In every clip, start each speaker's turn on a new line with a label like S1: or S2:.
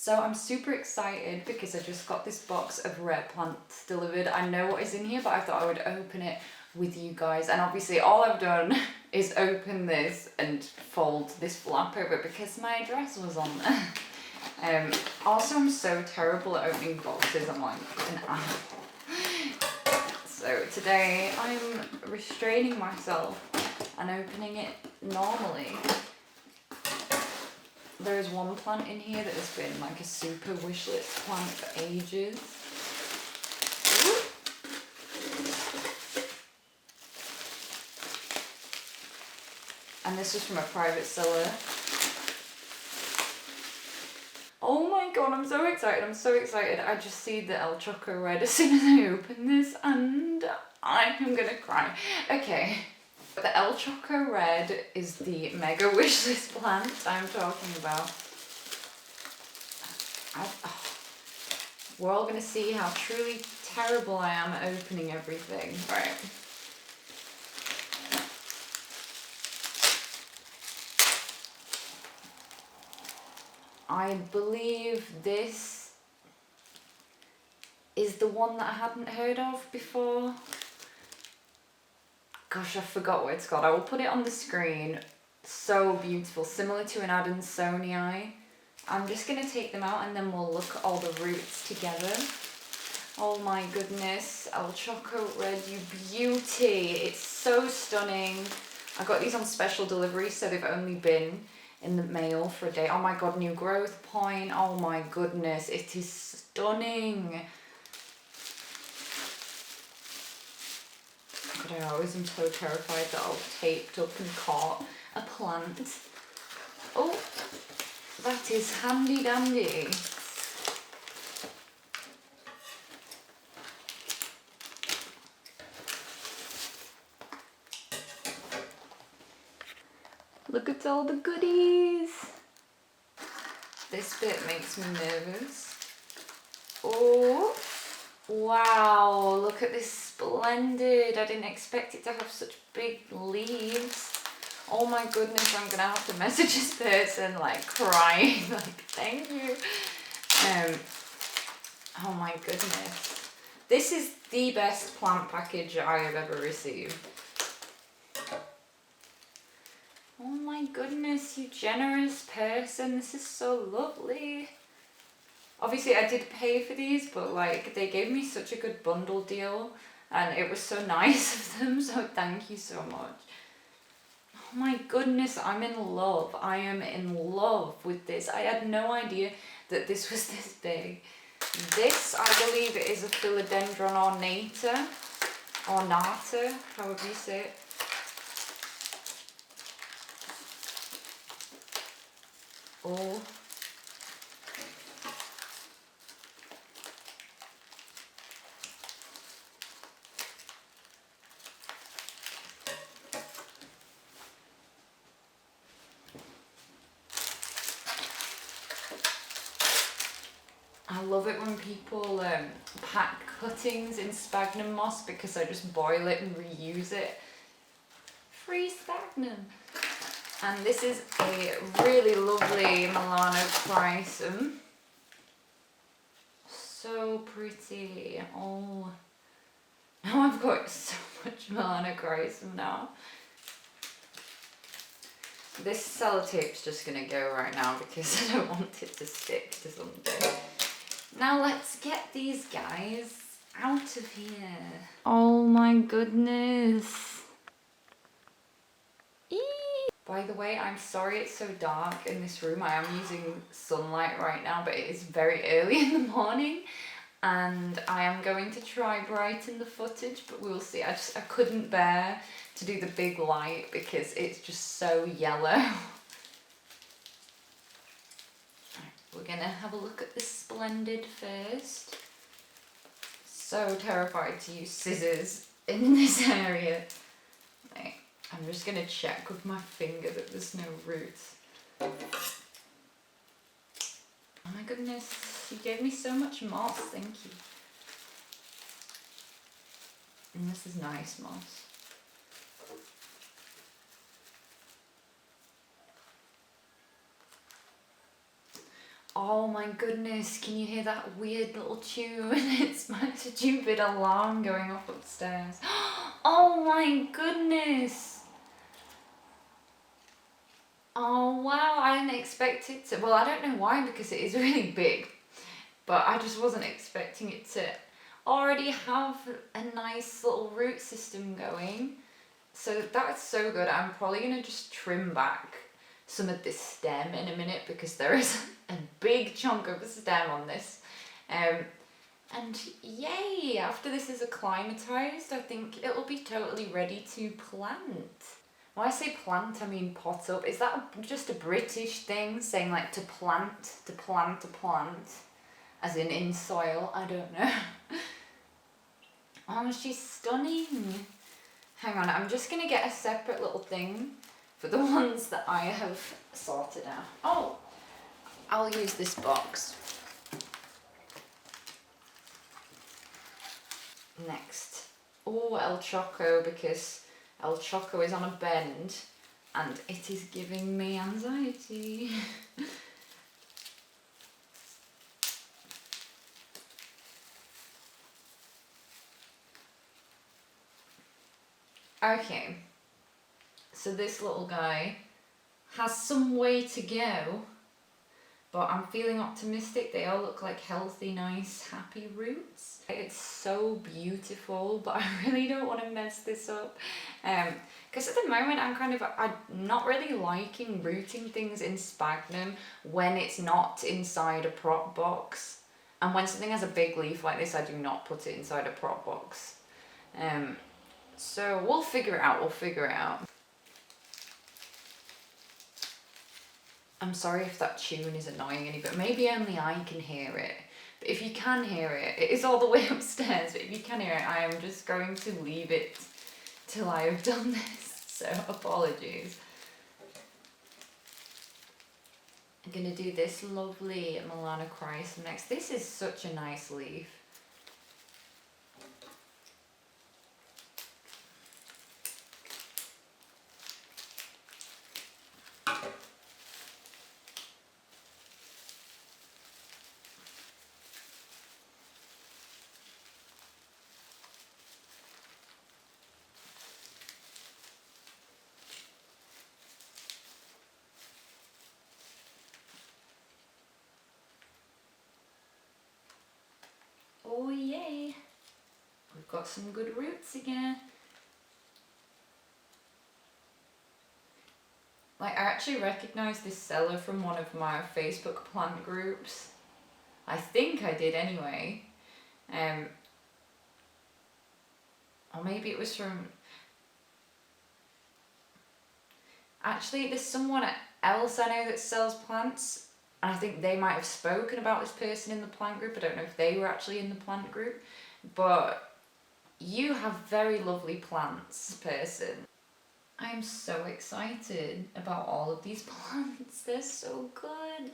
S1: So I'm super excited because I just got this box of rare plants delivered. I know what is in here, but I thought I would open it with you guys. And obviously all I've done is open this and fold this flap over because my address was on there. Also, I'm so terrible at opening boxes. I'm like an animal. So today I'm restraining myself and opening it normally. There is one plant in here that has been like a super wish list plant for ages. And this was from a private seller. Oh my god, I'm so excited, I'm so excited. I just see the El Choco Red as soon as I open this and I am gonna cry. Okay, the El Choco Red is the mega wishlist plant I'm talking about. We're all gonna see how truly terrible I am at opening everything. Right. I believe this is the one that I hadn't heard of before. Gosh, I forgot what it's called. I will put it on the screen. So beautiful, similar to an Adansonii. I'm just going to take them out and then we'll look at all the roots together. Oh my goodness, El Choco Red, you beauty. It's so stunning. I got these on special delivery, so they've only been in the mail for a day. Oh my god, new growth point. Oh my goodness, it is stunning. God, I always am so terrified that I'll taped up and caught a plant. Oh, that is handy dandy. Look at all the goodies. This bit makes me nervous. Oh, wow, look at this Splendid. I didn't expect it to have such big leaves. Oh my goodness, I'm gonna have to message this person like crying, like thank you. Oh my goodness. This is the best plant package I have ever received. Oh my goodness, you generous person. This is so lovely. Obviously I did pay for these, but like they gave me such a good bundle deal and it was so nice of them, so thank you so much. Oh my goodness, I'm in love. I am in love with this. I had no idea that this was this big. This, I believe it is a Philodendron ornata, however you say it. Oh. I love it when people pack cuttings in sphagnum moss because I just boil it and reuse it. Free sphagnum. And this is a really lovely Melanochrysum. So pretty. Oh, now I've got so much Melanochrysum now. This sellotape's just gonna go right now because I don't want it to stick to something. Now let's get these guys out of here. Oh my goodness. Eee. By the way, I'm sorry it's so dark in this room. I am using sunlight right now, but it is very early in the morning and I am going to try brighten the footage, but we'll see. I couldn't bear to do the big light because it's just so yellow. We're gonna have a look at the Splendid first. So terrified to use scissors in this area. Right, I'm just gonna check with my finger that there's no roots. Oh my goodness, you gave me so much moss, thank you. And this is nice moss. Oh my goodness, can you hear that weird little tune? It's my stupid alarm going off upstairs. Oh my goodness. Oh wow, I didn't expect it to. Well, I don't know why, because it is really big, but I just wasn't expecting it to already have a nice little root system going. So that's so good. I'm probably going to just trim back some of this stem in a minute, because there is a big chunk of stem on this. And yay, after this is acclimatized, I think it'll be totally ready to plant. When I say plant, I mean pot up. Is that just a British thing, saying like to plant, to plant, to plant, as in soil? I don't know. Oh, she's stunning. Hang on, I'm just gonna get a separate little thing for the ones that I have sorted out. Oh, I'll use this box. Next. Oh, El Choco, because El Choco is on a bend and it is giving me anxiety. Okay, so this little guy has some way to go, but I'm feeling optimistic. They all look like healthy, nice, happy roots. It's so beautiful, but I really don't want to mess this up. Because at the moment I'm not really liking rooting things in sphagnum when it's not inside a prop box. And when something has a big leaf like this, I do not put it inside a prop box. So we'll figure it out, I'm sorry if that tune is annoying any, but maybe only I can hear it. But if you can hear it, it is all the way upstairs, but if you can hear it, I am just going to leave it till I have done this, so apologies. I'm gonna do this lovely Melanochrysum next. This is such a nice leaf. Oh yay! We've got some good roots again. Like, I actually recognise this seller from one of my Facebook plant groups. I think I did anyway. Or maybe it was from... Actually, there's someone else I know that sells plants, and I think they might have spoken about this person in the plant group. I don't know if they were actually in the plant group, but you have very lovely plants, person. I'm so excited about all of these plants. They're so good.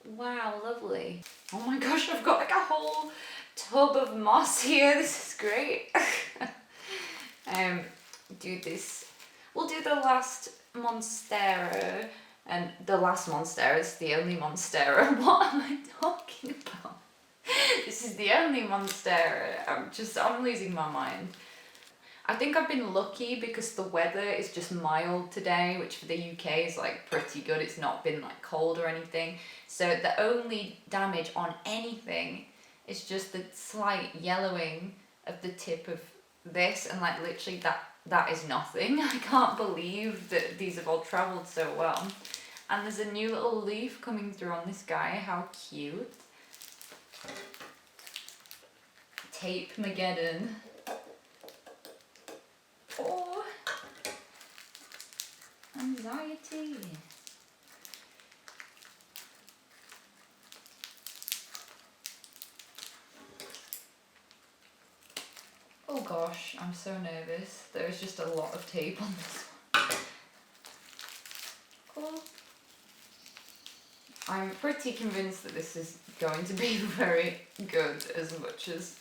S1: Wow, lovely. Oh my gosh, I've got like a whole tub of moss here. This is great. Do this. We'll do the last Monstera, and the last Monstera is the only Monstera. What am I talking about? This is the only Monstera. I'm losing my mind. I think I've been lucky because the weather is just mild today, which for the UK is like pretty good. It's not been like cold or anything. So the only damage on anything is just the slight yellowing of the tip of this, and like literally that is nothing. I can't believe that these have all travelled so well. And there's a new little leaf coming through on this guy. How cute. Tape Mageddon. Oh, anxiety. Oh gosh, I'm so nervous. There's just a lot of tape on this one. Oh. I'm pretty convinced that this is going to be very good, as much as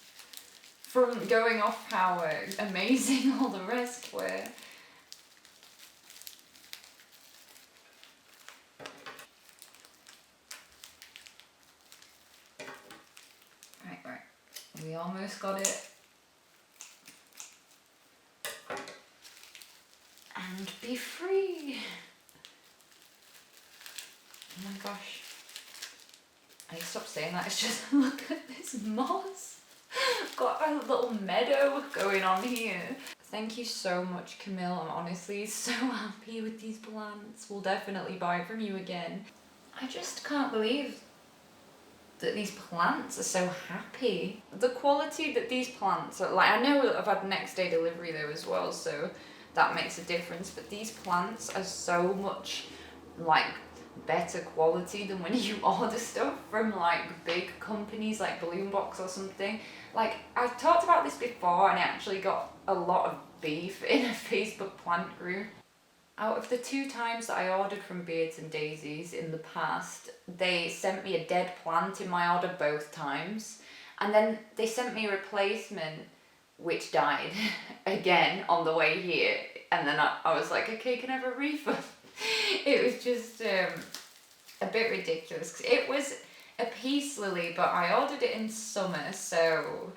S1: from going off how amazing all the rest were. We almost got it. And be free. Oh my gosh. I need to stop saying that. It's just, look at this moss. Got a little meadow going on here. Thank you so much, Camille. I'm honestly so happy with these plants. We'll definitely buy from you again. I just can't believe that these plants are so happy. The quality that these plants are, like, I know I've had next day delivery though as well, so that makes a difference, but these plants are so much like better quality than when you order stuff from like big companies like Balloon Box or something. Like, I've talked about this before and I actually got a lot of beef in a Facebook plant group. Out of the 2 times that I ordered from Beards and Daisies in the past, they sent me a dead plant in my order both times. And then they sent me a replacement which died again on the way here. And then I was like, okay, can I have a refund? It was just a bit ridiculous. 'Cause it was a peace lily, but I ordered it in summer, so...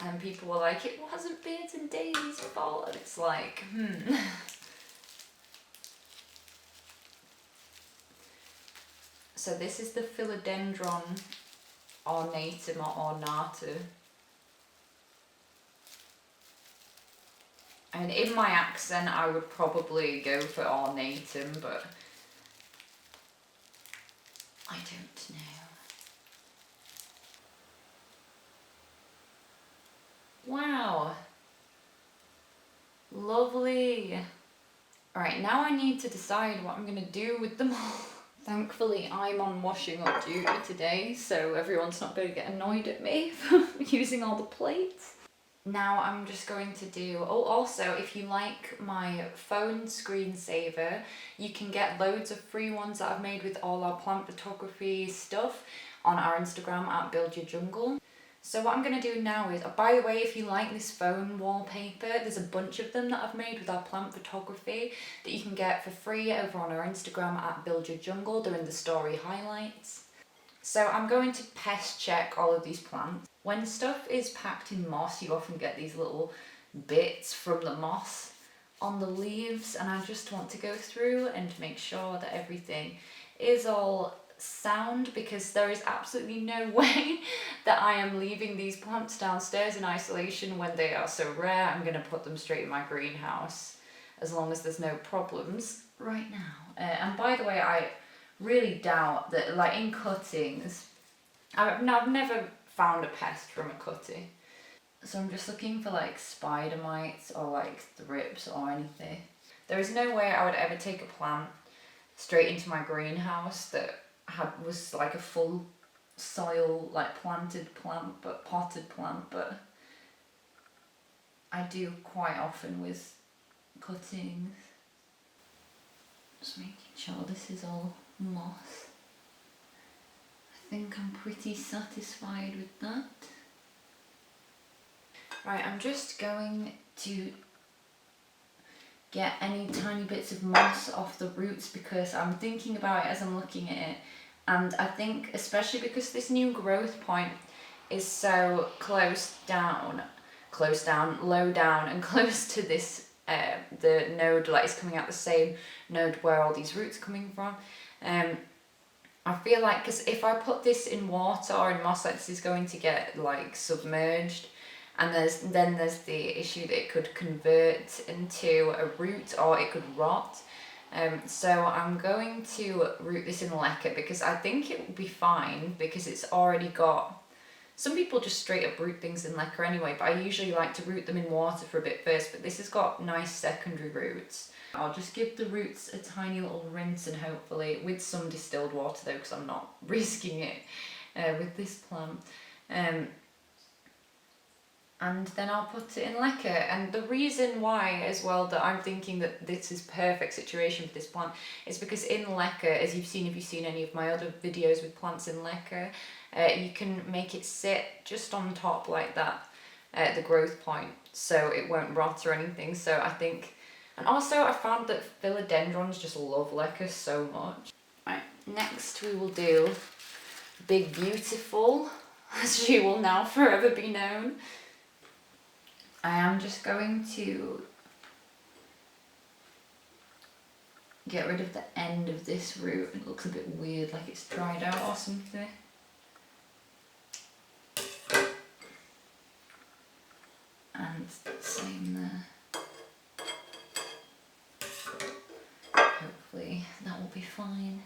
S1: And people were like, it wasn't Beards and Daisies' fault. And it's like, So this is the Philodendron ornatum or ornata. And in my accent, I would probably go for ornatum, but I don't know. Wow. Lovely. Alright, now I need to decide what I'm going to do with them all. Thankfully, I'm on washing up duty today, so everyone's not going to get annoyed at me for using all the plates. Now I'm just going to do... Oh, also, if you like my phone screensaver, you can get loads of free ones that I've made with all our plant photography stuff on our Instagram at Build Your Jungle. So what I'm going to do now is, by the way, if you like this phone wallpaper, there's a bunch of them that I've made with our plant photography that you can get for free over on our Instagram at Build Your Jungle. They're in the story highlights. So I'm going to pest check all of these plants. When stuff is packed in moss, you often get these little bits from the moss on the leaves, and I just want to go through and make sure that everything is all sound, because there is absolutely no way that I am leaving these plants downstairs in isolation when they are so rare. I'm going to put them straight in my greenhouse as long as there's no problems right now. And by the way, I really doubt that, like, in cuttings, I've never found a pest from a cutting. So I'm just looking for like spider mites or like thrips or anything. There is no way I would ever take a plant straight into my greenhouse that was like a full soil, like planted plant, but potted plant, but I do quite often with cuttings. Just making sure this is all moss. I think I'm pretty satisfied with that. Right, I'm just going to get any tiny bits of moss off the roots because I'm thinking about it as I'm looking at it, and I think especially because this new growth point is so low down and close to this the node, like it's coming out the same node where all these roots are coming from. I feel like, because if I put this in water or in moss, like, this is going to get like submerged, and then there's the issue that it could convert into a root or it could rot. So I'm going to root this in leca because I think it will be fine because it's already got... Some people just straight up root things in leca anyway, but I usually like to root them in water for a bit first, but this has got nice secondary roots. I'll just give the roots a tiny little rinse, and hopefully with some distilled water though, because I'm not risking it with this plant. And then I'll put it in leca. And the reason why as well that I'm thinking that this is perfect situation for this plant is because in leca, as you've seen if you've seen any of my other videos with plants in leca, you can make it sit just on top like that at the growth point so it won't rot or anything. So I think, and also I found that philodendrons just love leca so much. Right, next we will do Big Beautiful as she will now forever be known. I am just going to get rid of the end of this root. It looks a bit weird, like it's dried out or something. And same there. Hopefully that will be fine.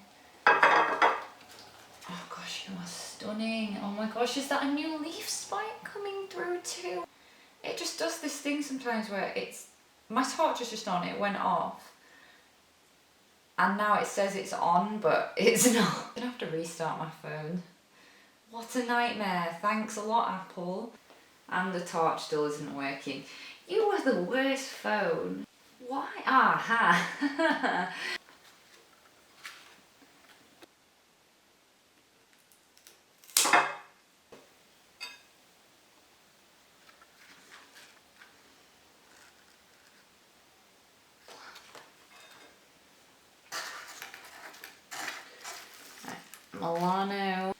S1: Oh gosh, you are stunning. Oh my gosh, is that a new leaf spike coming through too? It just does this thing sometimes where my torch is just on, it went off. And now it says it's on, but it's not. I'm gonna have to restart my phone. What a nightmare. Thanks a lot, Apple. And the torch still isn't working. You are the worst phone. Why? Aha. Milano.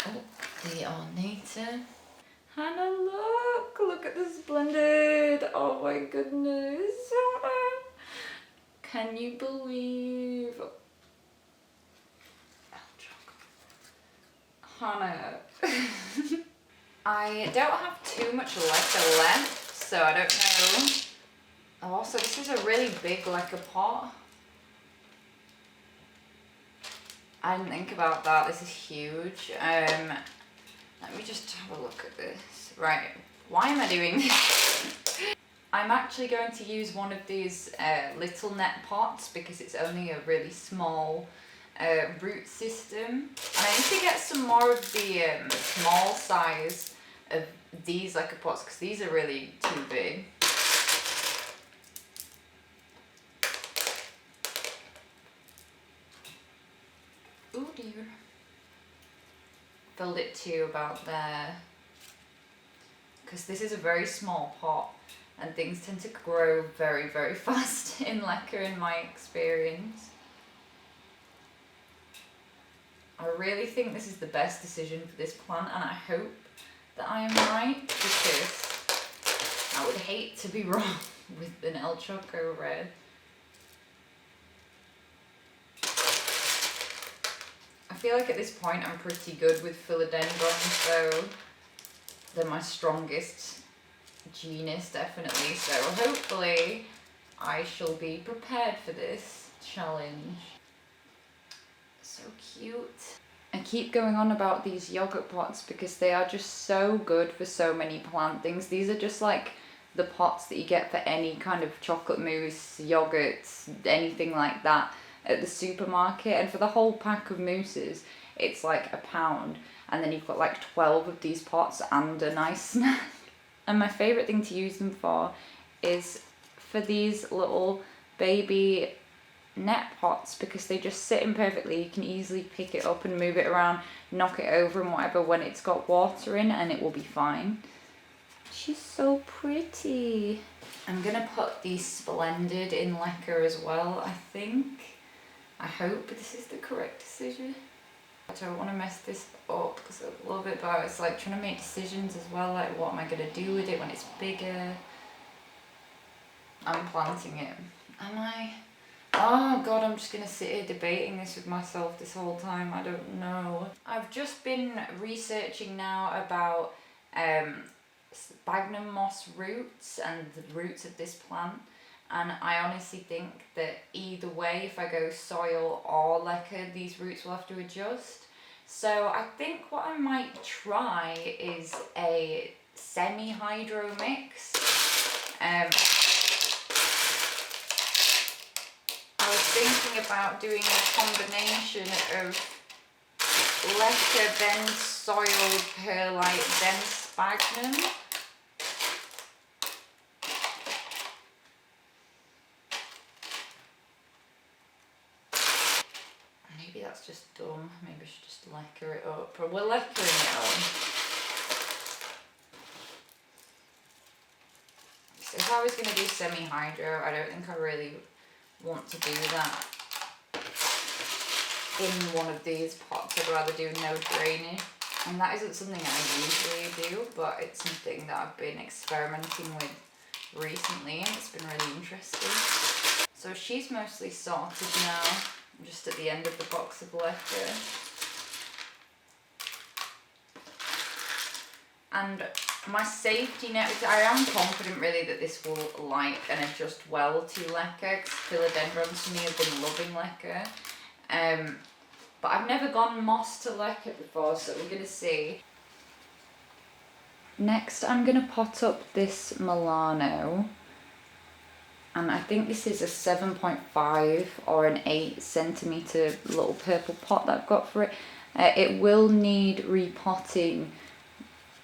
S1: Oh, the ornator. Hannah, look at the Splendid. Oh my goodness, Hannah. Can you believe? El Choco. Hannah. I don't have too much lacquer left, so I don't know. Oh, so this is a really big lacquer pot. I didn't think about that. This is huge. Let me just have a look at this. Right, why am I doing this? I'm actually going to use one of these little net pots because it's only a really small root system. And I need to get some more of the small size of these lacquer pots because these are really too big. Oh dear. Filled it to about there. Because this is a very small pot and things tend to grow very, very fast in lacquer in my experience. I really think this is the best decision for this plant and I hope that I am right because I would hate to be wrong with an El Choco Red. I feel like at this point I'm pretty good with philodendrons, so they're my strongest genus definitely, so hopefully I shall be prepared for this challenge. So cute. I keep going on about these yogurt pots because they are just so good for so many plant things. These are just like the pots that you get for any kind of chocolate mousse, yogurts, anything like that at the supermarket, and for the whole pack of mousses it's like £1, and then you've got like 12 of these pots and a nice snack. And my favourite thing to use them for is for these little baby net pots because they just sit in perfectly. You can easily pick it up and move it around, knock it over and whatever when it's got water in, and it will be fine. She's so pretty. I'm gonna put the Splendid in lacquer as well, I think. I hope this is the correct decision. I don't want to mess this up because I love it, but it's like trying to make decisions as well, like what am I gonna do with it when it's bigger. I'm planting it. Am I? Oh god, I'm just gonna sit here debating this with myself this whole time. I don't know. I've just been researching now about sphagnum moss roots and the roots of this plant, and I honestly think that either way, if I go soil or lacquer, these roots will have to adjust. So I think what I might try is a semi-hydro mix. I was thinking about doing a combination of lacquer, then soil, perlite, then sphagnum. Maybe that's just dumb. Maybe I should just lacquer it up. But we're lacquering it up. if I was going to do semi-hydro, I don't think I really want to do that in one of these pots. I'd rather do no drainage. And that isn't something I usually do, but it's something that I've been experimenting with recently, and it's been really interesting. So she's mostly sorted now. I'm just at the end of the box of lacquer. And my safety net, I am confident really that this will like and adjust well to lacquer, because philodendrons to me have been loving lacquer. But I've never gone moss to lacquer before, so we're going to see. Next I'm going to pot up this Milano. And I think this is a 7.5 or an 8 centimetre little purple pot that I've got for it. It will need repotting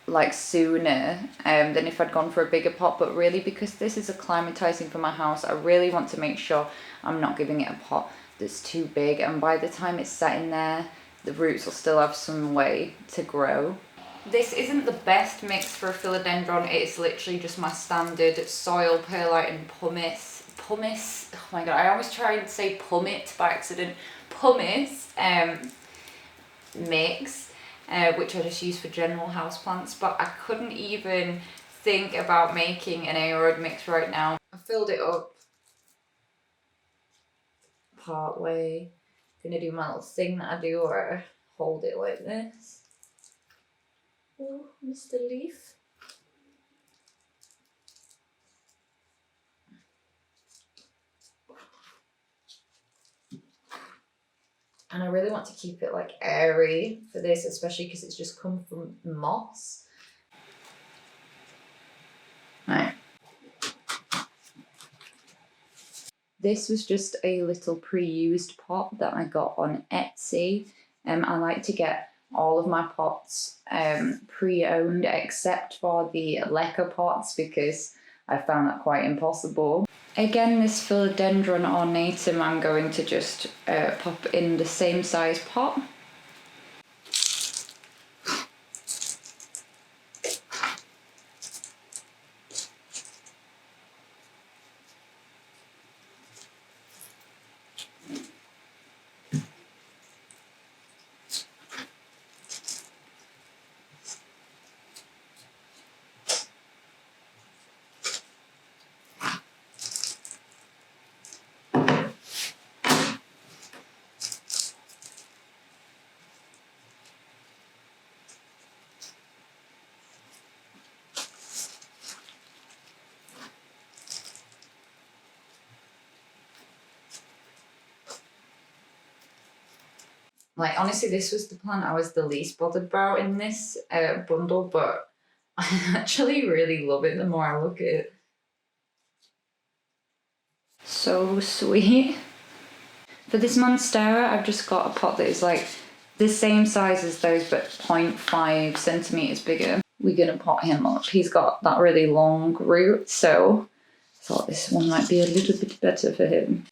S1: like sooner than if I'd gone for a bigger pot, but really because this is acclimatizing for my house, I really want to make sure I'm not giving it a pot that's too big, and by the time it's set in there the roots will still have some way to grow. This isn't the best mix for a philodendron. It's literally just my standard soil, perlite and pumice, oh my god, I always try and say pumice by accident, pumice mix, which I just use for general houseplants, but I couldn't even think about making an aeroid mix right now. I filled it up part way. Gonna do my little thing that I do where I hold it like this. Oh, Mr. Leaf. And I really want to keep it like airy for this, especially because it's just come from moss. Right. This was just a little pre-used pot that I got on Etsy. I like to get all of my pots pre-owned except for the lacquer pots, because I found that quite impossible. Again, this Philodendron ornatum I'm going to just pop in the same size pot. Like, honestly, this was the plant I was the least bothered about in this bundle, but I actually really love it the more I look at it. So sweet. For this Monstera, I've just got a pot that is like the same size as those, but 0.5 centimetres bigger. We're gonna pot him up. He's got that really long root, so I thought this one might be a little bit better for him.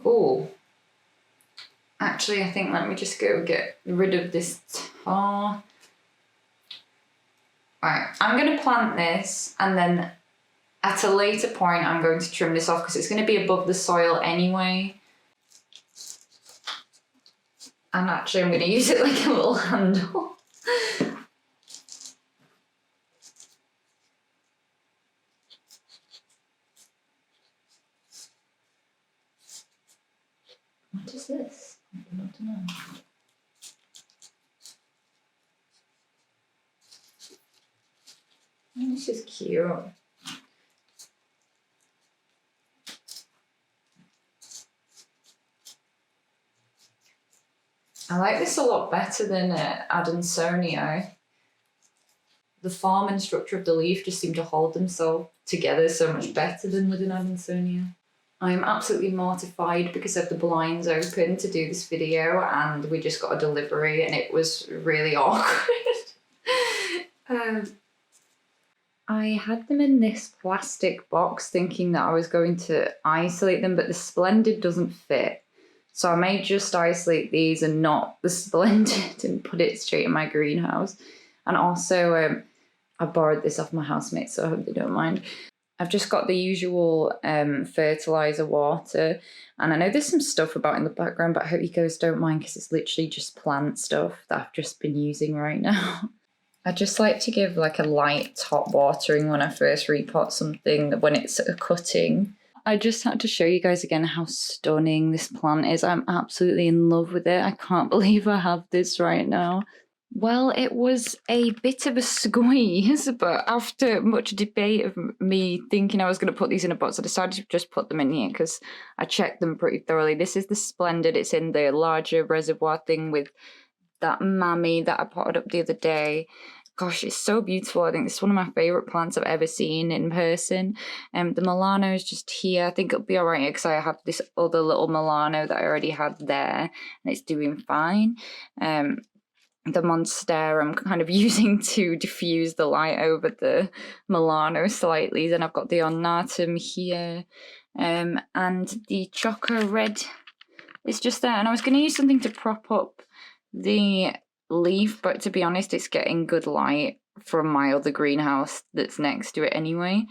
S1: Oh, actually I think let me just go get rid of this tar. Right, I'm going to plant this, and then at a later point I'm going to trim this off because it's going to be above the soil anyway. And actually I'm going to use it like a little handle. What is this? I don't know. Oh, this is cute. I like this a lot better than Adansonii. The form and structure of the leaf just seem to hold themselves together so much better than with an Adansonii. I'm absolutely mortified because I have the blinds open to do this video, and we just got a delivery and it was really awkward. I had them in this plastic box thinking that I was going to isolate them, but the Splendid doesn't fit. So I may just isolate these and not the Splendid and put it straight in my greenhouse. And also, I borrowed this off my housemate, so I hope they don't mind. I've just got the usual fertilizer water. And I know there's some stuff about in the background, but I hope you guys don't mind because it's literally just plant stuff that I've just been using right now. I just like to give like a light top watering when I first repot something when it's a cutting. I just had to show you guys again how stunning this plant is. I'm absolutely in love with it. I can't believe I have this right now. Well, it was a bit of a squeeze, but after much debate of me thinking I was going to put these in a box, I decided to just put them in here because I checked them pretty thoroughly. This is the Splendid. It's in the larger reservoir thing with that mammy that I potted up the other day. Gosh, it's so beautiful. I think this is one of my favourite plants I've ever seen in person. The Milano is just here. I think it'll be all right because I have this other little Milano that I already had there, and it's doing fine. The Monstera I'm kind of using to diffuse the light over the Milano slightly. Then I've got the Ornatum here, and the Choco Red is just there. And I was going to use something to prop up the leaf, but to be honest, it's getting good light from my other greenhouse that's next to it anyway.